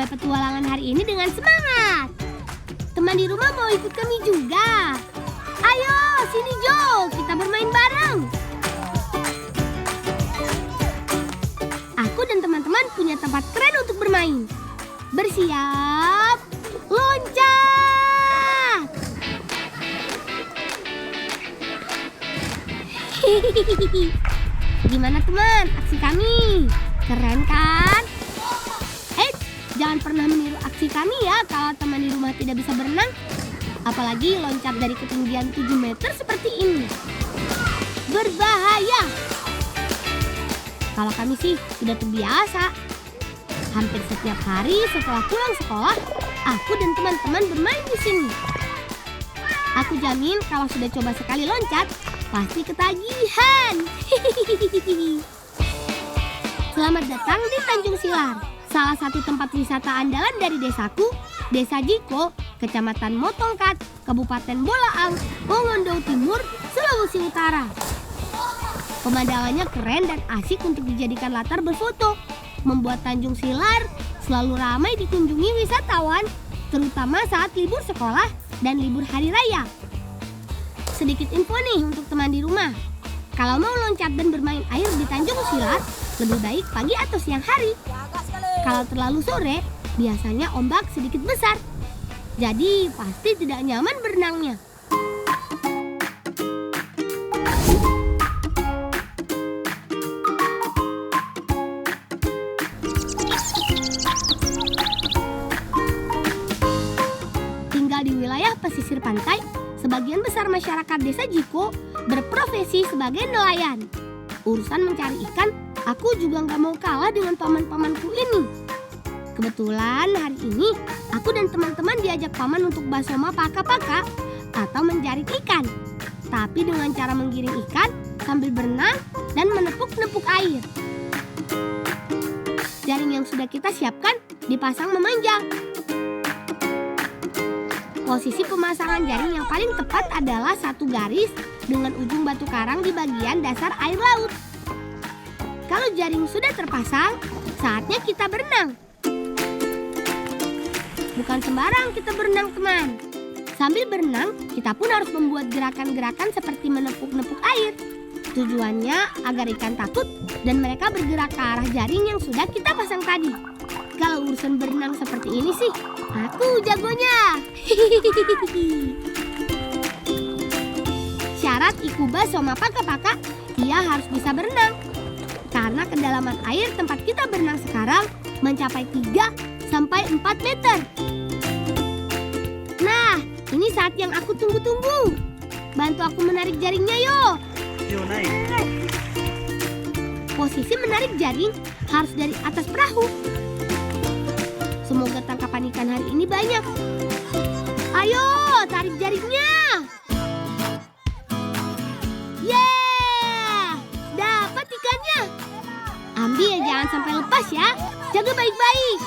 pada petualangan hari ini dengan semangat. Teman di rumah mau ikut kami juga. Ayo, sini Jo, kita bermain bareng. Aku dan teman-teman punya tempat keren untuk bermain. Bersiap, loncat! Gimana teman, aksi kami? Keren kan? Jangan pernah meniru aksi kami ya kalau teman di rumah tidak bisa berenang. Apalagi loncat dari ketinggian 7 meter seperti ini. Berbahaya. Kalau kami sih sudah terbiasa. Hampir setiap hari setelah pulang sekolah, aku dan teman-teman bermain di sini. Aku jamin kalau sudah coba sekali loncat, pasti ketagihan. Selamat datang di Tanjung Silar, salah satu tempat wisata andalan dari desaku, Desa Jiko, Kecamatan Motongkat, Kabupaten Bolaang, Mongondo Timur, Sulawesi Utara. Pemandangannya keren dan asik untuk dijadikan latar berfoto, membuat Tanjung Silar selalu ramai dikunjungi wisatawan, terutama saat libur sekolah dan libur hari raya. Sedikit info nih untuk teman di rumah. Kalau mau loncat dan bermain air di Tanjung Silar, lebih baik pagi atau siang hari. Kalau terlalu sore, biasanya ombak sedikit besar. Jadi pasti tidak nyaman berenangnya. Tinggal di wilayah pesisir pantai, sebagian besar masyarakat Desa Jiko berprofesi sebagai nelayan. Urusan mencari ikan, aku juga nggak mau kalah dengan paman-pamanku ini. Kebetulan hari ini, aku dan teman-teman diajak paman untuk basoma paka-paka atau menjaring ikan. Tapi dengan cara menggiring ikan sambil berenang dan menepuk-nepuk air. Jaring yang sudah kita siapkan dipasang memanjang. Posisi pemasangan jaring yang paling tepat adalah satu garis dengan ujung batu karang di bagian dasar air laut. Kalau jaring sudah terpasang, saatnya kita berenang. Bukan sembarang kita berenang, teman. Sambil berenang, kita pun harus membuat gerakan-gerakan seperti menepuk-nepuk air. Tujuannya agar ikan takut dan mereka bergerak ke arah jaring yang sudah kita pasang tadi. Kalau urusan berenang seperti ini sih, aku jagonya. Syarat ikuba sama paka-paka, ia harus bisa berenang. Karena kedalaman air tempat kita berenang sekarang mencapai 3-4 meter. Nah, ini saat yang aku tunggu-tunggu. Bantu aku menarik jaringnya, yo. Yuk, naik. Posisi menarik jaring harus dari atas perahu. Semoga tangkapan ikan hari ini banyak. Ayo, tarik jaringnya. Yeay, dapat ikannya. Ambil, jangan sampai lepas ya. Jaga baik-baik.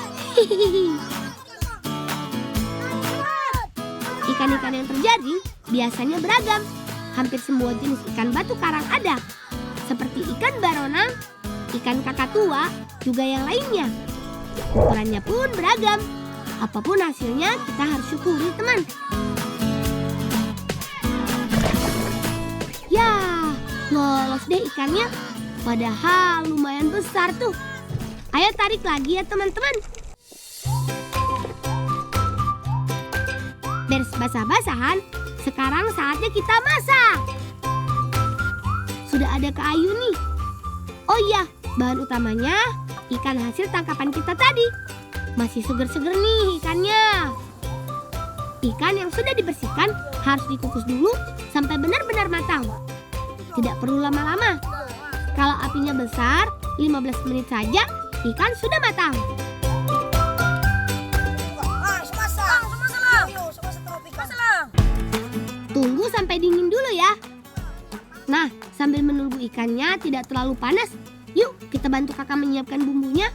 Ikan-ikan yang terjaring biasanya beragam. Hampir semua jenis ikan batu karang ada. Seperti ikan baronang, ikan kakatua, juga yang lainnya. Ukurannya pun beragam. Apapun hasilnya, kita harus syukuri, teman. Ya, lolos deh ikannya. Padahal lumayan besar tuh. Ayo tarik lagi ya, teman-teman. Beres basah-basahan, sekarang saatnya kita masak. Sudah ada kayu nih. Oh iya, bahan utamanya ikan hasil tangkapan kita tadi. Masih seger-seger nih ikannya. Ikan yang sudah dibersihkan harus dikukus dulu sampai benar-benar matang. Tidak perlu lama-lama. Kalau apinya besar, 15 menit saja ikan sudah matang. Tunggu sampai dingin dulu ya. Nah, sambil menunggu ikannya tidak terlalu panas, yuk kita bantu kakak menyiapkan bumbunya.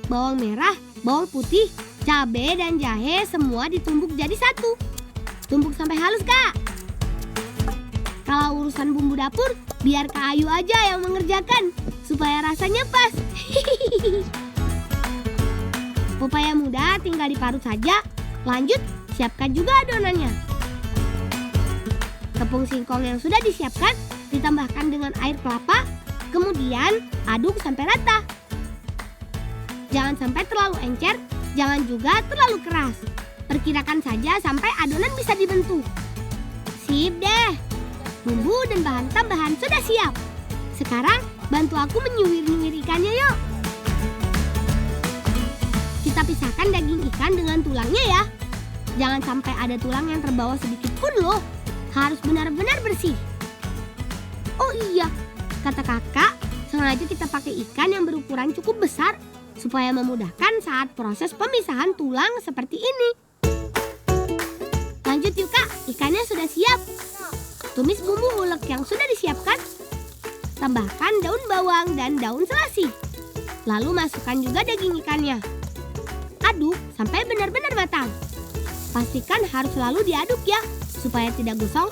Bawang merah, bawang putih, cabai dan jahe semua ditumbuk jadi satu. Tumbuk sampai halus, Kak. Kalau urusan bumbu dapur, biar Kak Ayu aja yang mengerjakan supaya rasanya pas. Pepaya muda tinggal diparut saja. Lanjut, siapkan juga adonannya. Tepung singkong yang sudah disiapkan ditambahkan dengan air kelapa, kemudian aduk sampai rata. Jangan sampai terlalu encer, jangan juga terlalu keras. Perkirakan saja sampai adonan bisa dibentuk. Sip deh. Bumbu dan bahan tambahan sudah siap. Sekarang bantu aku menyuwir-nyuwir ikannya yuk. Kita pisahkan daging ikan dengan tulangnya ya. Jangan sampai ada tulang yang terbawa sedikit pun loh. Harus benar-benar bersih. Oh iya, kata kakak, sengaja kita pakai ikan yang berukuran cukup besar supaya memudahkan saat proses pemisahan tulang seperti ini. Lanjut yuk kak, ikannya sudah siap. Tumis bumbu ulek yang sudah disiapkan. Tambahkan daun bawang dan daun selasi. Lalu masukkan juga daging ikannya. Aduk sampai benar-benar matang. Pastikan harus selalu diaduk ya, supaya tidak gosong.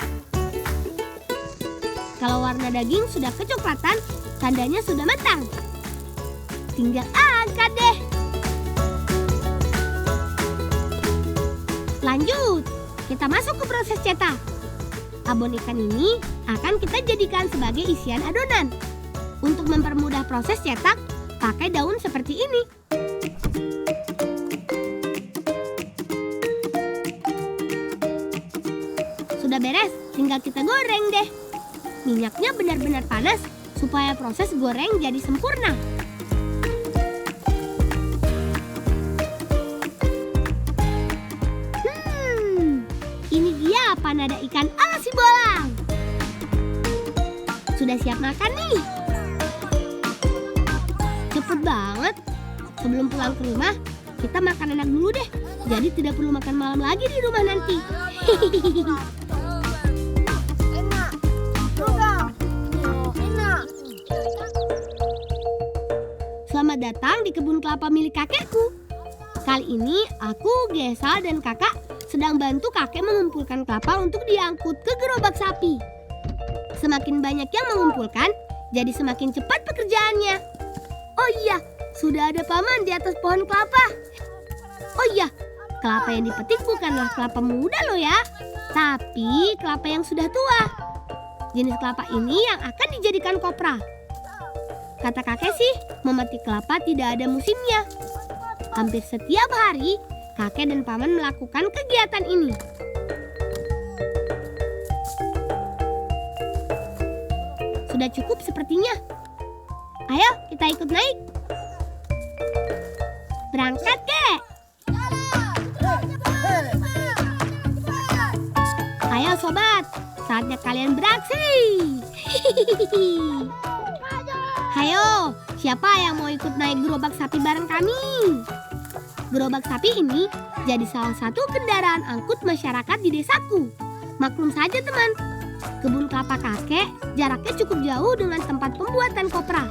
Kalau warna daging sudah kecoklatan, tandanya sudah matang. Tinggal angkat deh. Lanjut, kita masuk ke proses cetak. Abon ikan ini akan kita jadikan sebagai isian adonan. Untuk mempermudah proses cetak, pakai daun seperti ini. Sudah beres, tinggal kita goreng deh. Minyaknya benar-benar panas supaya proses goreng jadi sempurna. Ini dia panada ikan ala si bolang. Sudah siap makan nih. Cepet banget. Sebelum pulang ke rumah, kita makan enak dulu deh. Jadi tidak perlu makan malam lagi di rumah nanti. Selamat datang di kebun kelapa milik kakekku. Kali ini aku, Gesal, dan kakak sedang bantu kakek mengumpulkan kelapa untuk diangkut ke gerobak sapi. Semakin banyak yang mengumpulkan, jadi semakin cepat pekerjaannya. Oh iya, sudah ada paman di atas pohon kelapa. Oh iya, kelapa yang dipetik bukanlah kelapa muda loh ya, tapi kelapa yang sudah tua. Jenis kelapa ini yang akan dijadikan kopra. Kata kakek sih, memetik kelapa tidak ada musimnya. Hampir setiap hari, kakek dan paman melakukan kegiatan ini. Sudah cukup sepertinya. Ayo, kita ikut naik. Berangkat, Kek. Ayo sobat, saatnya kalian beraksi. Hayo, siapa yang mau ikut naik gerobak sapi bareng kami? Gerobak sapi ini jadi salah satu kendaraan angkut masyarakat di desaku. Maklum saja teman, kebun kelapa kakek jaraknya cukup jauh dengan tempat pembuatan kopra.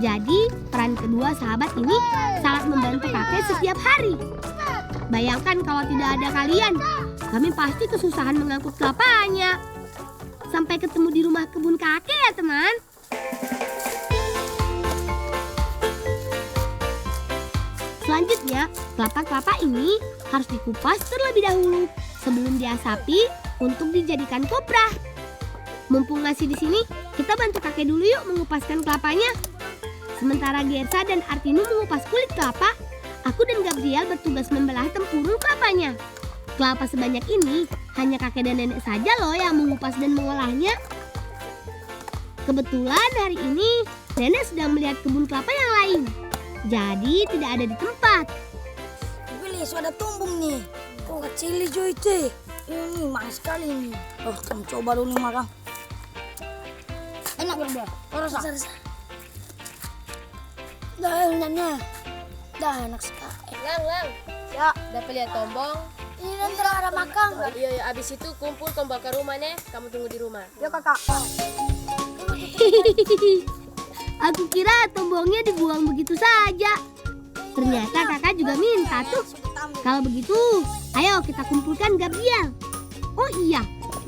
Jadi peran kedua sahabat ini sangat membantu kakek setiap hari. Bayangkan kalau tidak ada kalian, kami pasti kesusahan mengangkut kelapanya. Sampai ketemu di rumah kebun kakek ya teman. Selanjutnya, kelapa-kelapa ini harus dikupas terlebih dahulu sebelum diasapi untuk dijadikan kopra. Mumpung masih di sini, kita bantu kakek dulu yuk mengupaskan kelapanya. Sementara Gersa dan Artinu mengupas kulit kelapa, aku dan Gabriel bertugas membelah tempurung kelapanya. Kelapa sebanyak ini hanya kakek dan nenek saja loh yang mengupas dan mengolahnya. Kebetulan hari ini nenek sedang melihat kebun kelapa yang lain. Jadi tidak ada di tempat. Pilih, sudah tumbung nih. Oh, kecil hijau itu. Ini manis sekali nih. Oh, kamu coba dulu nih makan. Enak berdua. Rasa. Dah enaknya. Dah enak sekali. Lang. Ya, Dapat lihat tombong. ini nanti ada makan. Iya, abis itu kumpul kembali ke rumahnya. Kamu tunggu di rumah. Ya kakak. Aku kira tombongnya dibuang begitu saja. Ternyata kakak juga minta tuh. Kalau begitu, ayo kita kumpulkan Gabriel. Oh iya,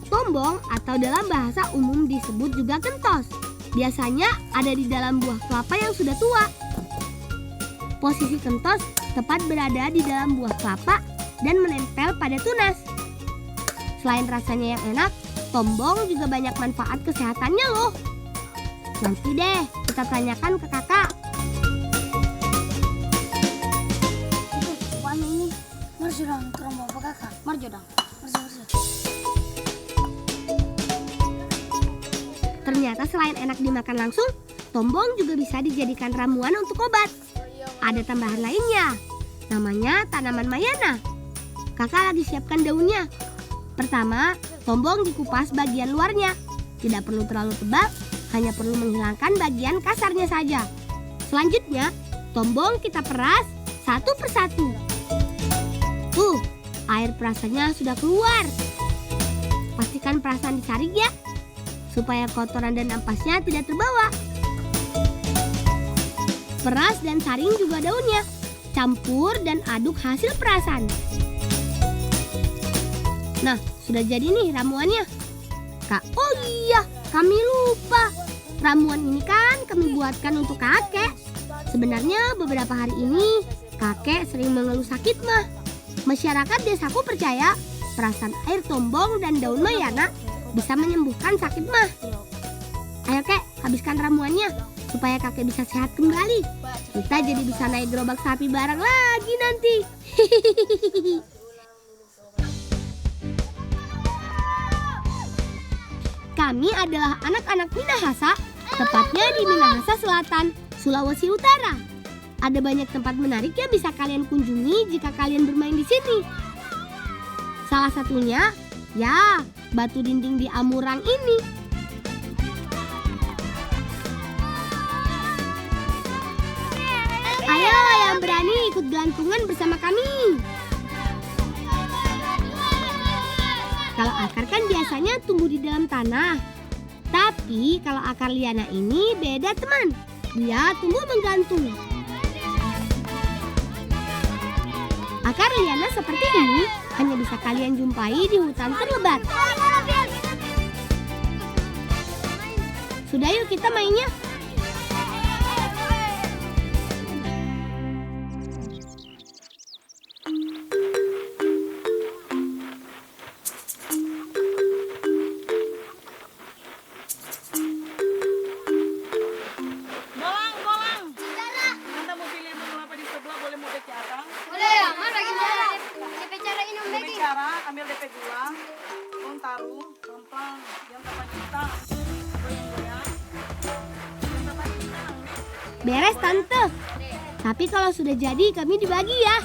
tombong atau dalam bahasa umum disebut juga kentos. Biasanya ada di dalam buah kelapa yang sudah tua. Posisi kentos tepat berada di dalam buah kelapa dan menempel pada tunas. Selain rasanya yang enak, tombong juga banyak manfaat kesehatannya loh. Nanti deh kita tanyakan ke kakak. Coba ini. Marjo dong, ke rumah bapak kakak. Marjo dong. Marjo. Ternyata selain enak dimakan langsung, tombong juga bisa dijadikan ramuan untuk obat. Ada tambahan lainnya, namanya tanaman mayana. Kakak lagi siapkan daunnya. Pertama, tombong dikupas bagian luarnya. Tidak perlu terlalu tebal, hanya perlu menghilangkan bagian kasarnya saja. Selanjutnya, tombong kita peras satu persatu. Air perasannya sudah keluar. Pastikan perasan disaring ya, supaya kotoran dan ampasnya tidak terbawa. Peras dan saring juga daunnya. Campur dan aduk hasil perasan. Nah, sudah jadi nih ramuannya. Kak, oh iya, kami lupa. Ramuan ini kan kami buatkan untuk kakek. Sebenarnya beberapa hari ini kakek sering mengeluh sakit mah. Masyarakat desaku percaya perasan air tombong dan daun mayana bisa menyembuhkan sakit mah. Ayo kek, habiskan ramuannya supaya kakek bisa sehat kembali. Kita jadi bisa naik gerobak sapi bareng lagi nanti. Kami adalah anak-anak Minahasa, tepatnya di Minahasa Selatan, Sulawesi Utara. Ada banyak tempat menarik yang bisa kalian kunjungi jika kalian bermain di sini. Salah satunya, ya, batu dinding di Amurang ini. Ayo yang berani ikut gelantungan bersama kami. Kalau akar kan biasanya tumbuh di dalam tanah. Tapi kalau akar liana ini beda teman. Dia tumbuh menggantung. Akar liana seperti ini hanya bisa kalian jumpai di hutan terlebat. Sudah yuk kita mainnya. Ambil DP gula, taruh, rempang, yang tempat kita, goyang-goyang, yang tempat kita. Beres tante. Tapi kalau sudah jadi kami dibagi ya.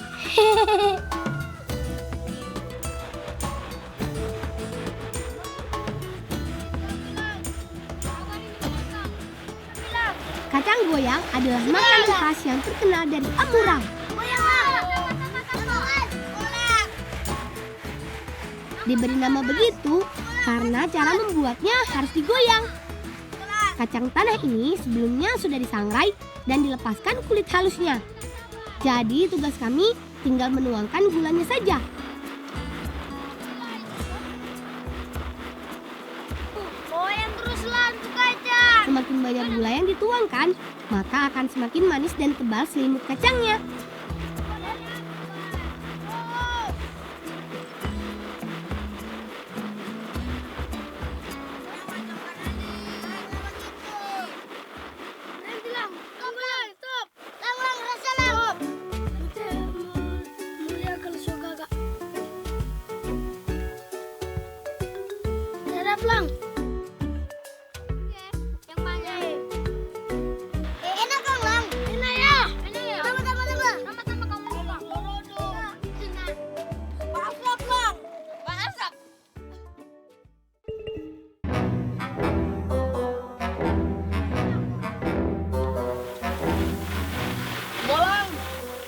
Kacang goyang adalah makanan khas yang terkenal dari Amurang. Diberi nama begitu karena cara membuatnya harus digoyang. Kacang tanah ini sebelumnya sudah disangrai dan dilepaskan kulit halusnya. Jadi tugas kami tinggal menuangkan gulanya saja. Goyang terus lan tuh kacang. Semakin banyak gula yang dituangkan, maka akan semakin manis dan tebal selimut kacangnya. Lang. Yang banyak. Enak kan, Lang? Enak ya? Enak ya? Sama-sama, Lang. Sama-sama kamu. Maaf, Lang. Maaf. Bolang,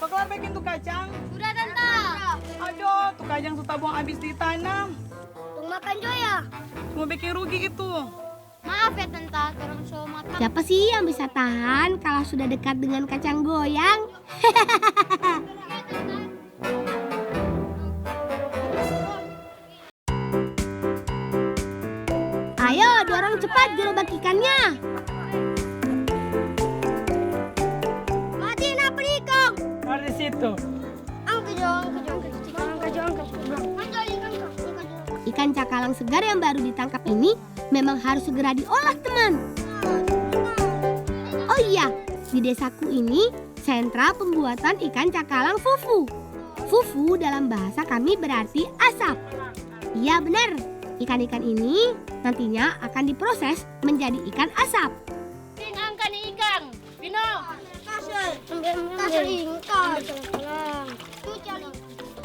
kok kelar bikin tuh kacang? Sudah, Tante. Aduh, tuh kacang sudah buang habis ditanam. Tung makan Joya. Cuma bikin rugi itu. Maaf ya, Tante. Kurang so makan. Siapa sih yang bisa tahan kalau sudah dekat dengan kacang goyang? Ayo dorong cepat gerobak ikannya. Mati na perikong. Dari situ. Ikan cakalang segar yang baru ditangkap ini memang harus segera diolah, teman. Oh iya, di desaku ini sentra pembuatan ikan cakalang fufu. Fufu dalam bahasa kami berarti asap. Iya benar, ikan-ikan ini nantinya akan diproses menjadi ikan asap. Angkat nih ikan. Pino.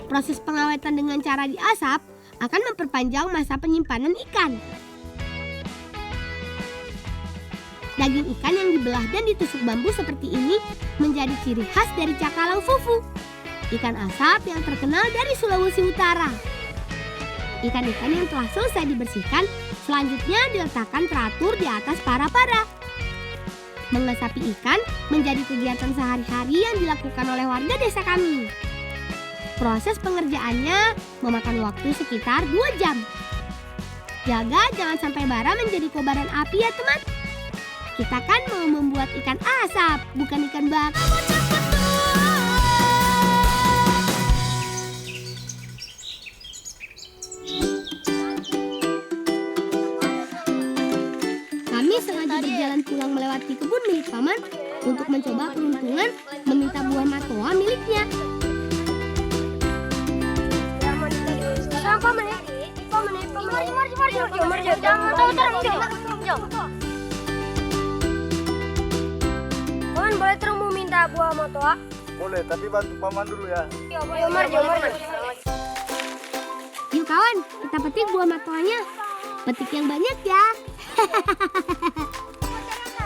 Proses pengawetan dengan cara diasap akan memperpanjang masa penyimpanan ikan. Daging ikan yang dibelah dan ditusuk bambu seperti ini menjadi ciri khas dari cakalang fufu. Ikan asap yang terkenal dari Sulawesi Utara. Ikan-ikan yang telah selesai dibersihkan selanjutnya diletakkan teratur di atas para-para. Mengasapi ikan menjadi kegiatan sehari-hari yang dilakukan oleh warga desa kami. Proses pengerjaannya memakan waktu sekitar 2 jam. Jaga jangan sampai bara menjadi kobaran api ya teman. Kita kan mau membuat ikan asap, bukan ikan bakar. Kami sengaja berjalan pulang melewati kebun milik paman untuk mencoba peruntungan meminta buah matoa miliknya. Paman boleh terus minta buah matoa? Boleh, tapi bantu paman dulu ya. Yuk kawan, kita petik buah matoanya. Petik yang banyak ya.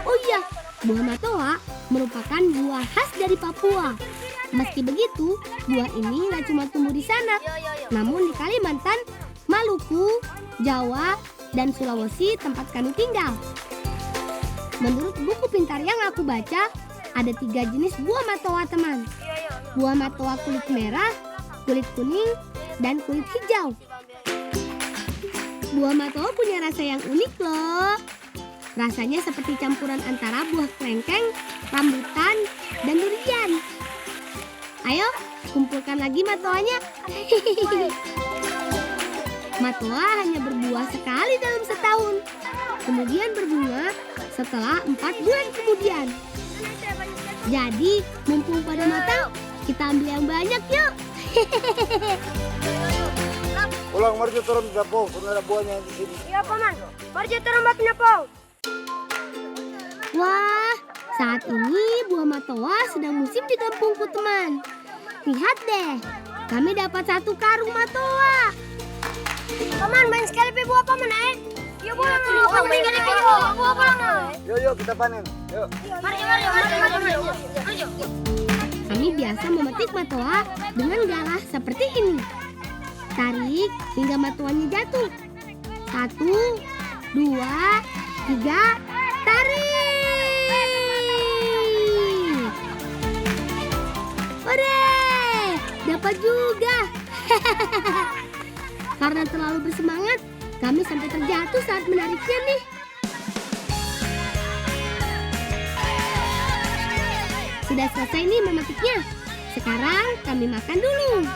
Oh iya, buah matoa merupakan buah khas dari Papua. Meski begitu, buah ini nggak cuma tumbuh di sana, namun di Kalimantan, Maluku, Jawa, dan Sulawesi tempat kami tinggal. Menurut buku pintar yang aku baca, ada 3 jenis buah matoa teman. Buah matoa kulit merah, kulit kuning, dan kulit hijau. Buah matoa punya rasa yang unik loh. Rasanya seperti campuran antara buah klengkeng, rambutan, dan durian. Ayo, kumpulkan lagi matoanya. Matoa hanya berbuah sekali dalam setahun. Kemudian berbunga setelah 4 bulan kemudian. Jadi, mumpung pada matang, kita ambil yang banyak yuk. Ulang marjo turun dapur, ada buahnya di sini. Iya paman, marjo terlambat napau. Wah, saat ini buah matoa sedang musim di kampungku teman. Lihat deh, kami dapat 1 karung matoa. Paman main sekali buah paman Yuk pulang main sekali buah pulang. Yuk kita panen. Yuk. Marjo. Kami biasa memetik matoa dengan galah seperti ini. Tarik hingga matoanya jatuh. 1, 2, 3, tarik! Hore! Dapat juga! Karena terlalu bersemangat, kami sampai terjatuh saat menariknya nih. Sudah selesai nih memetiknya. Sekarang kami makan dulu.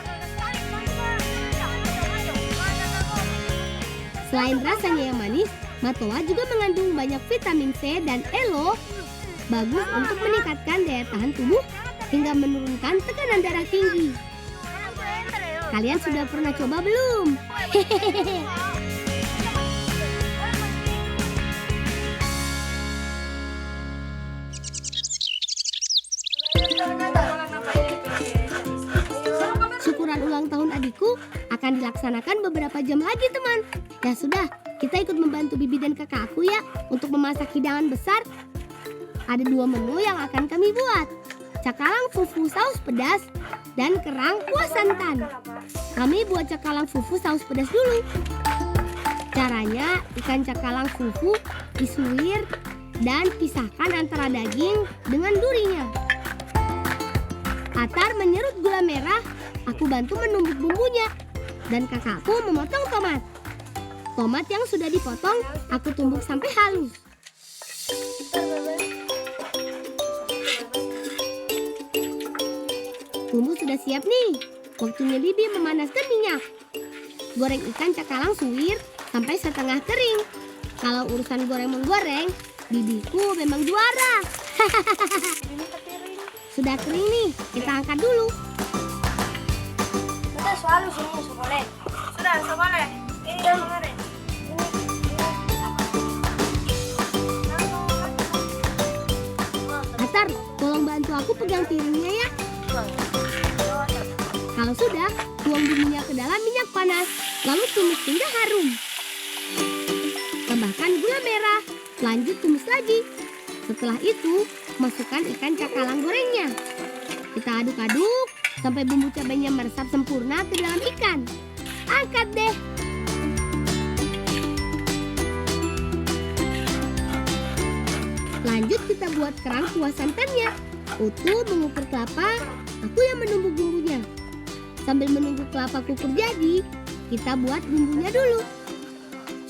Selain rasanya yang manis, matoa juga mengandung banyak vitamin C dan E loh. Bagus untuk meningkatkan daya tahan tubuh hingga menurunkan tekanan darah tinggi. Kalian sudah pernah coba belum? Syukuran ulang tahun adikku akan dilaksanakan beberapa jam lagi teman. Ya sudah, kita ikut membantu bibi dan kakakku ya untuk memasak hidangan besar. Ada 2 menu yang akan kami buat. Cakalang fufu saus pedas dan kerang kuah santan. Kami buat cakalang fufu saus pedas dulu. Caranya, ikan cakalang fufu disuir dan pisahkan antara daging dengan durinya. Atar menyerut gula merah, aku bantu menumbuk bumbunya. Dan kakakku memotong tomat. Tomat yang sudah dipotong, aku tumbuk sampai halus. Bumbu sudah siap nih. Waktunya Bibi memanaskan minyak. Goreng ikan cakalang suwir sampai setengah kering. Kalau urusan goreng-menggoreng, bibiku memang juara. Sudah kering nih, kita angkat dulu. Kita selalu sini boleh. Sudah, boleh. Ini yang kemarin. Atar, tolong bantu aku pegang piringnya ya. Kalau sudah, tuang bumbunya ke dalam minyak panas, lalu tumis hingga harum. Tambahkan gula merah, lanjut tumis lagi. Setelah itu, masukkan ikan cakalang gorengnya. Kita aduk-aduk sampai bumbu cabainya meresap sempurna ke dalam ikan. Angkat deh. Lanjut kita buat kerang kuah santannya. Utuh mengukur kelapa, aku yang menumbuk bumbunya. Sambil menunggu kelapa kukur jadi, kita buat bumbunya dulu.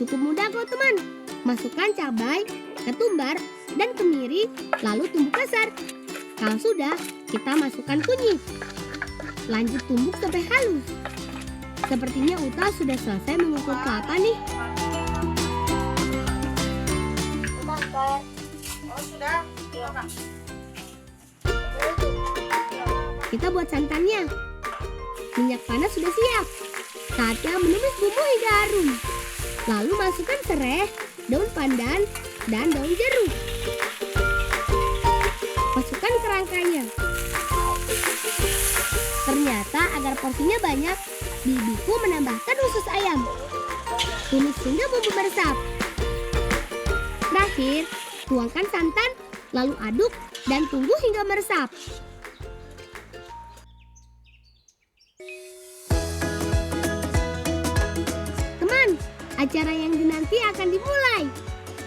Cukup mudah kok teman. Masukkan cabai, ketumbar, dan kemiri, lalu tumbuk kasar. Kalau sudah, kita masukkan kunyit. Lanjut tumbuk sampai halus. Sepertinya Uta sudah selesai mengukur kelapa nih. Kita buat santannya. Minyak panas sudah siap. Saatnya menumis bumbu hingga harum. Lalu masukkan serai, daun pandan, dan daun jeruk. Masukkan kerangkanya. Ternyata agar porsinya banyak, bibiku menambahkan usus ayam. Tumis hingga bumbu meresap. Terakhir, tuangkan santan, lalu aduk dan tunggu hingga meresap. Teman, acara yang dinanti akan dimulai.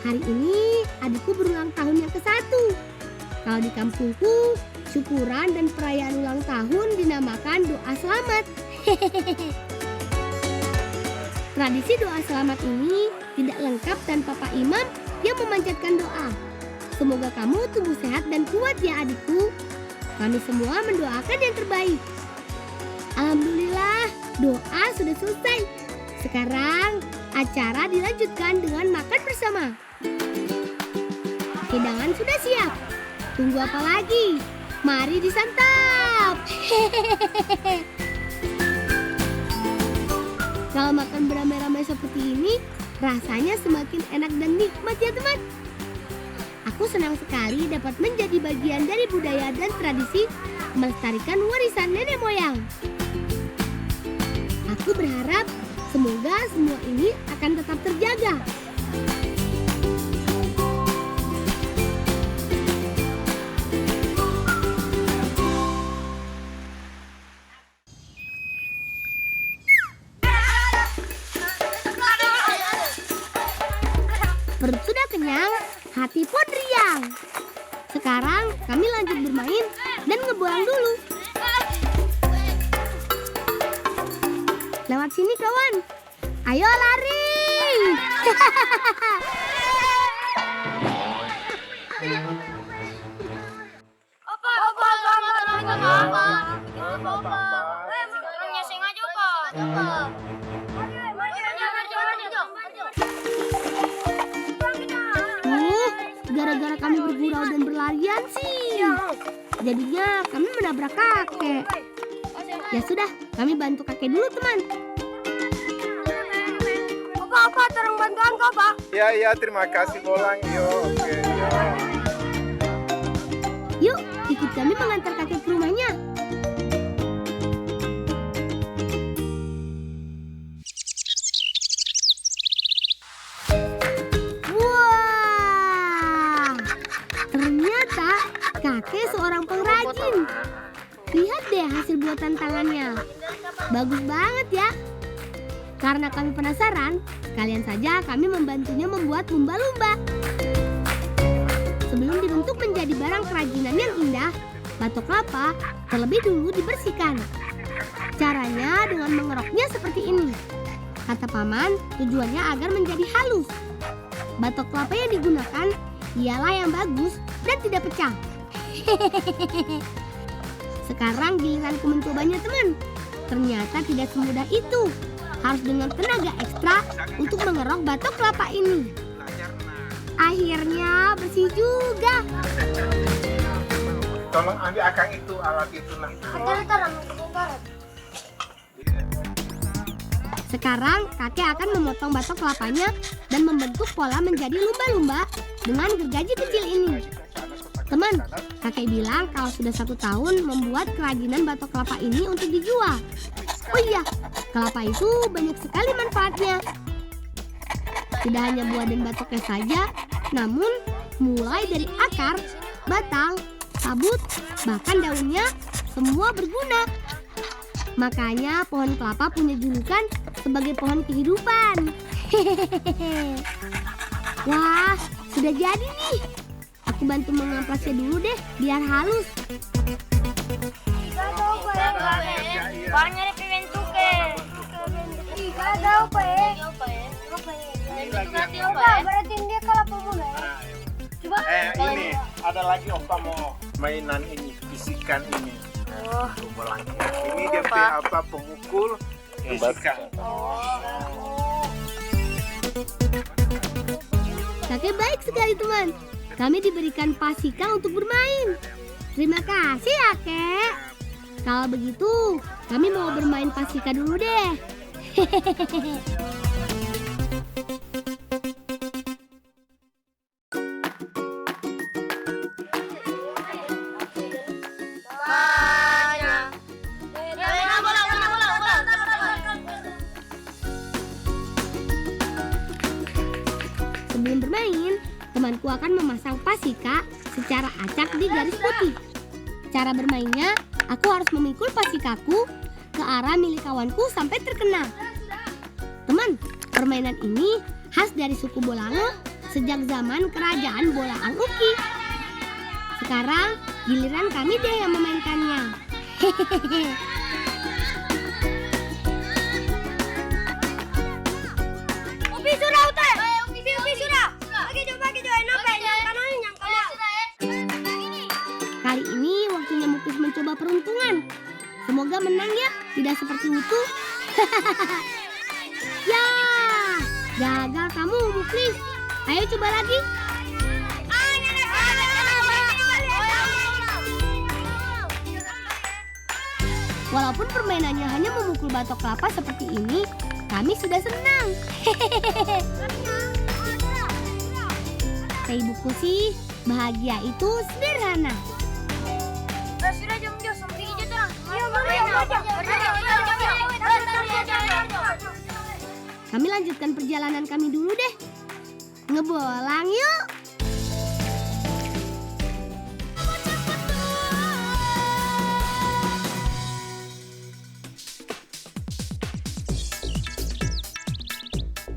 Hari ini adikku berulang tahun yang ke-1. Kalau di kampungku, syukuran dan perayaan ulang tahun dinamakan doa selamat. Tradisi doa selamat ini tidak lengkap tanpa Pak Imam yang memanjatkan doa. Semoga kamu tumbuh sehat dan kuat ya adikku. Kami semua mendoakan yang terbaik. Alhamdulillah, doa sudah selesai. Sekarang acara dilanjutkan dengan makan bersama. Hidangan sudah siap. Tunggu apa lagi? Mari disantap. Kalau makan beramai-ramai seperti ini, rasanya semakin enak dan nikmat ya teman. Aku senang sekali dapat menjadi bagian dari budaya dan tradisi melestarikan warisan nenek moyang. Aku berharap semoga semua ini akan tetap terjaga. Perut sudah kenyang, hati pun riang. Sekarang kami lanjut bermain dan ngebuang dulu. Lewat sini kawan. Ayo lari. Gara-gara kami bergurau dan berlarian sih. Jadinya kami menabrak kakek. Ya sudah, kami bantu kakek dulu teman. Apa terang bantuan kau Pak? Ya, terima kasih Bolang. Oke. Yuk, ikut kami mengantar kakek ke rumahnya. Wah, ternyata kakek seorang pengrajin. Lihat deh hasil buatan tangannya. Bagus banget ya. Karena kami penasaran, sekalian saja kami membantunya membuat lumba-lumba. Sebelum dibentuk menjadi barang kerajinan yang indah, batok kelapa terlebih dulu dibersihkan. Caranya dengan mengeroknya seperti ini. Kata paman, tujuannya agar menjadi halus. Batok kelapa yang digunakan ialah yang bagus dan tidak pecah. Sekarang giliranku mencobanya teman. Ternyata tidak semudah itu. Harus dengan tenaga ekstra untuk mengerok batok kelapa ini. Akhirnya bersih juga. Tolong ambil akang itu, alat itu nah. Sekarang kakek akan memotong batok kelapanya dan membentuk pola menjadi lumba-lumba dengan gergaji kecil ini. Teman, kakek bilang kalau sudah 1 tahun membuat kerajinan batok kelapa ini untuk dijual. Oh iya, kelapa itu banyak sekali manfaatnya. Tidak hanya buah dan batoknya saja, namun mulai dari akar, batang, sabut, bahkan daunnya semua berguna. Makanya pohon kelapa punya julukan sebagai pohon kehidupan. Wah, sudah jadi nih. Aku bantu mengamplasnya dulu deh, biar halus. Berarti dia kalau pemula ya. Coba. Ini ada lagi opa mau mainan ini, bisikan ini. Ini dia punya pemukul bisikan. Kakek baik sekali teman. Kami diberikan pasika untuk bermain. Terima kasih ya kek. Kalau begitu kami mau bermain pasika dulu deh. Sebelum bermain, temanku akan memasang pasika secara acak di garis putih. Cara bermainnya, aku harus memikul pasikaku ke arah milik kawanku sampai terkena. Teman, permainan ini khas dari suku Bolango sejak zaman kerajaan Bolaan Uki. Sekarang giliran kami deh yang memainkannya. Hehehe. Kali ini waktunya Muklis mencoba peruntungan. Semoga menang ya, tidak seperti Wutu. Ya, gagal kamu Muklis. Ayo coba lagi. Walaupun permainannya hanya memukul batok kelapa seperti ini, kami sudah senang. Kata ibuku sih, bahagia itu sederhana. Kami lanjutkan perjalanan kami dulu deh. Ngebolang yuk.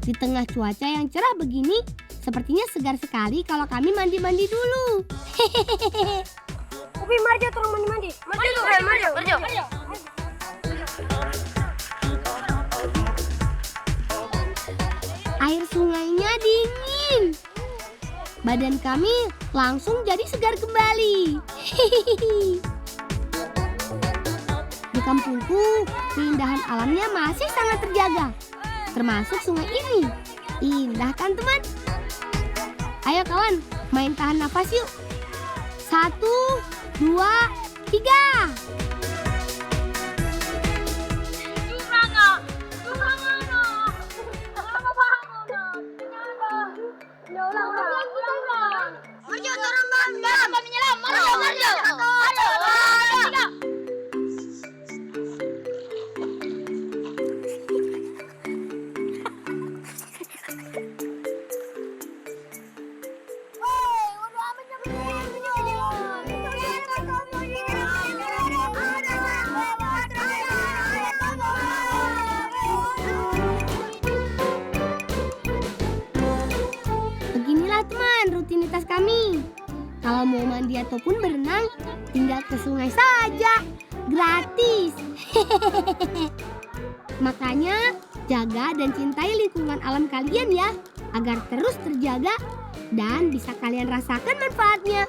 Di tengah cuaca yang cerah begini, sepertinya segar sekali kalau kami mandi-mandi dulu. Hehehe. Upi maju turun mandi-mandi. Maju. Air sungainya dingin. Badan kami langsung jadi segar kembali. Hehehe. Di kampungku, keindahan alamnya masih sangat terjaga. Termasuk sungai ini. Indah kan teman? Ayo kawan, main tahan nafas yuk. 1, 2, 3. Rutinitas kami. Kalau mau mandi ataupun berenang, tinggal ke sungai saja. Gratis. Makanya jaga dan cintai lingkungan alam kalian ya, agar terus terjaga dan bisa kalian rasakan manfaatnya.